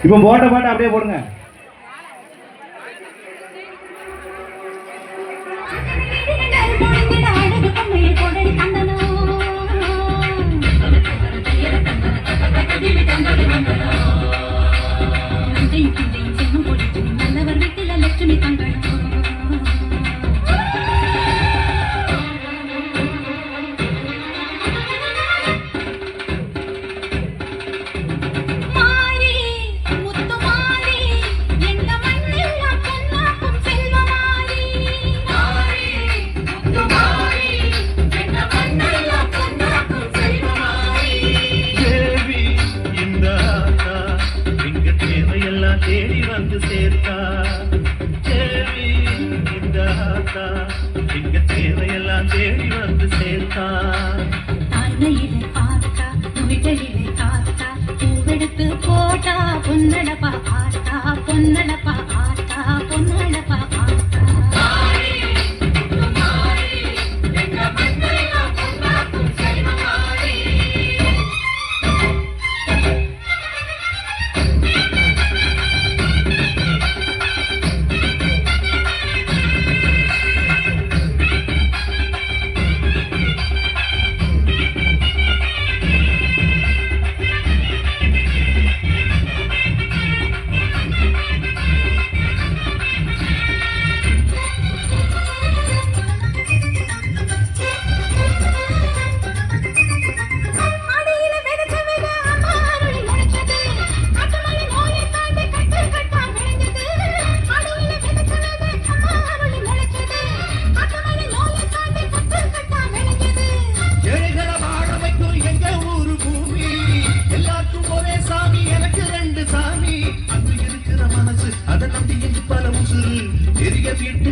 இப்போ போட்ட பாட்டு அப்படியே போடுங்க. தேடி வந்து சேர்த்தா தேவி இந்த ஆத்தா எங்க தேவையெல்லாம் தேடி வந்து சேர்த்தா அன்னையிலே பார்த்தா நுழைகளிலே காத்தா பூவெடுத்து போட்டா பொன்னடப்பா ஆத்தா பொன்னடப்பா ஆத்தா பொன்னடப்பா ஆத்தா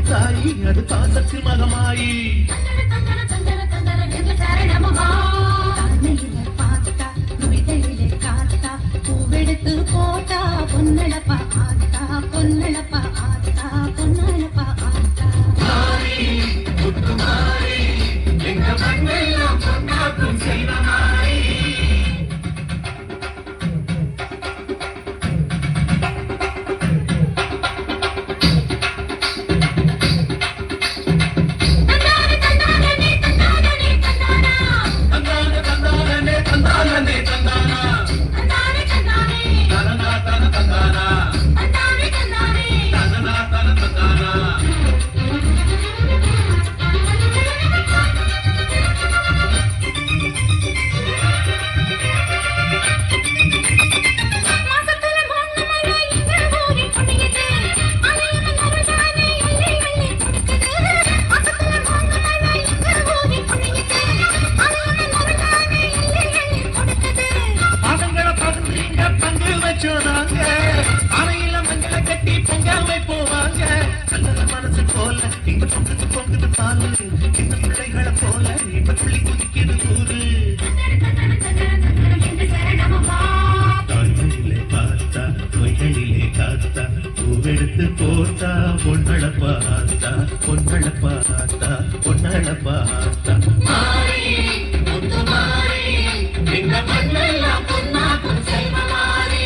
தாயி அது பாசத்தில் மகமாயி பார்த்தா நுழைகளிலே காத்தா பூவெடுத்து போட்டா பொன்னடப்பா ஆத்தா பொன்னடப்பா ஆத்தா பொன்னடப்பா ஆத்தா எங்க மண்ணெல்லாம் பொன்னாக்கும் செல்வமாயி அணையில மஞ்சளை கட்டி பொங்காமை போவாங்க மனசு போல இங்க பொங்குது பொங்குது பாலு இந்த பிள்ளைகளை போல இப்ப துள்ளி குதிக்குது ஊரு தாய்மையிலே பார்த்தா பொய்களிலே காத்தா பூவெடுத்து போட்டா பொன்னழப்பா ஆத்தா பொன்னழப்பா ஆத்தா பொன்னழப்பா ஆத்தா எங்க மண்ணெல்லாம் பொன்னாக்கும் செல்வமாரி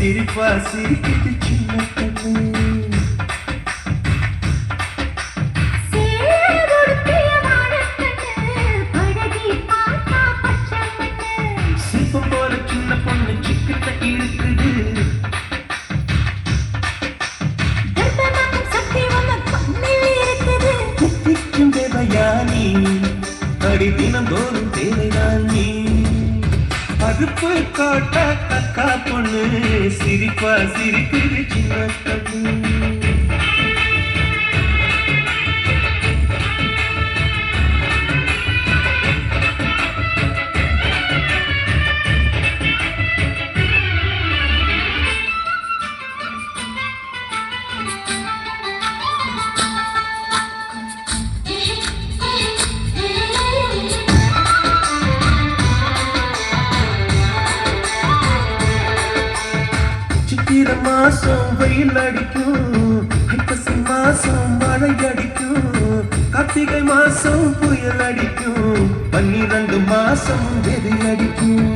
சிரிப்பா சிரிக்குது சின்ன கண்ணு. சிற்பம் போல சின்ன பொண்ணு சிக்கிட்ட இருக்குது. திக்கும் தேவையானி அடி தினந்தோறும் தேவைதான் நீ. அதுப்பு காட்ட அக்கா பொண்ணு சிரிப்பா சிரிக்குது சின்ன கண்ணு. சித்திர மாசம் வெயில் அடிக்கும், ஐப்பசி மாசம் மழை அடிக்கும், கார்த்திகை மாசம் புயல் அடிக்கும், 12 மாசம் வெயில் அடிக்கும்.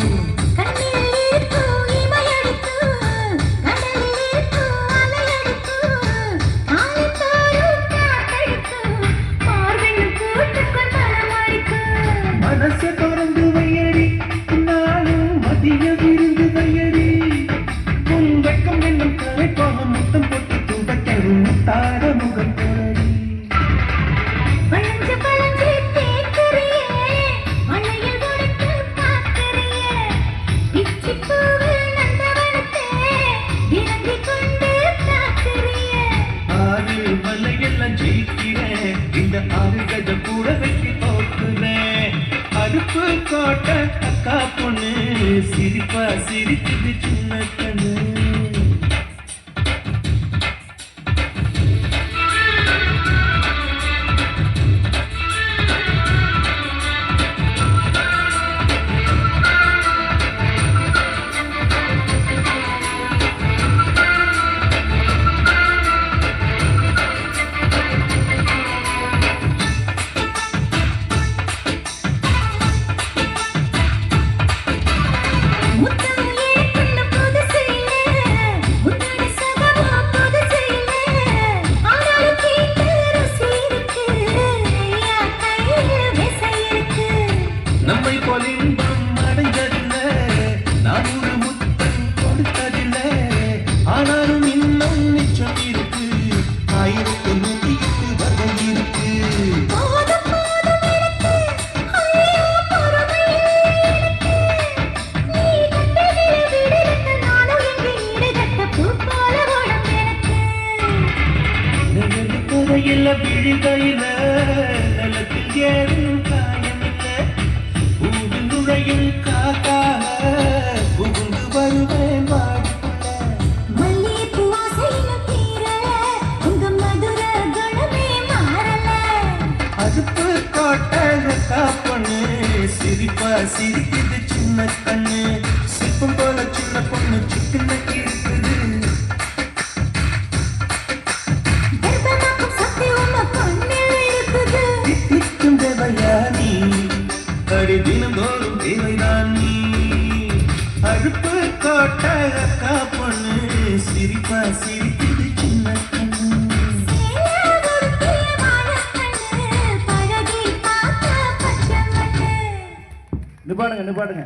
மனசை திறந்து வையடி, நாளும் மதிய விருந்து வையடி. வெக்கம் என்னும் கரைப்பாக முத்தம் போட்டு துவக்கணும் முத்தாட முகம் போலடி. ஆறு மலையெல்லாம் ஜெயிக்கிறேன், இந்த 6 கஜ கூட வெட்டி போக்குறேன். அடுப்பு கோட்ட அக்கா பொண்ணு சிரிப்பா சிரிக்குது சின்ன கண்ணு. நம்மை போல் இன்பம் அடைஞ்சதில்ல, நான் ஒரு முத்தம் கொடுத்ததில்ல. ஆனாலும் இன்னும் மிச்சம் இருக்கு, 1108 வகை இருக்கு. கரையில விழுகையில நிலத்தில் ஏறும் காயமில்ல, பூவில் நுழையும் காக்காக புகுந்து வருவேன் அதுப்பு கோட்டை பொண்ணு சிரிப்பா சிரிக்குது சின்ன கண்ணு. சிற்பம் போல சின்ன பொண்ணு சிக்கன இருக்குது. திக்கும் தேவையானி அடி தினந்தோறும் தேவைதான் நீ. அடுப்பு கோட்டை அக்கா பொண்ணு சிரிப்பா சிரிக்குது சின்ன கண்ணு. நிப்பாடுங்க நிப்பாடுங்க.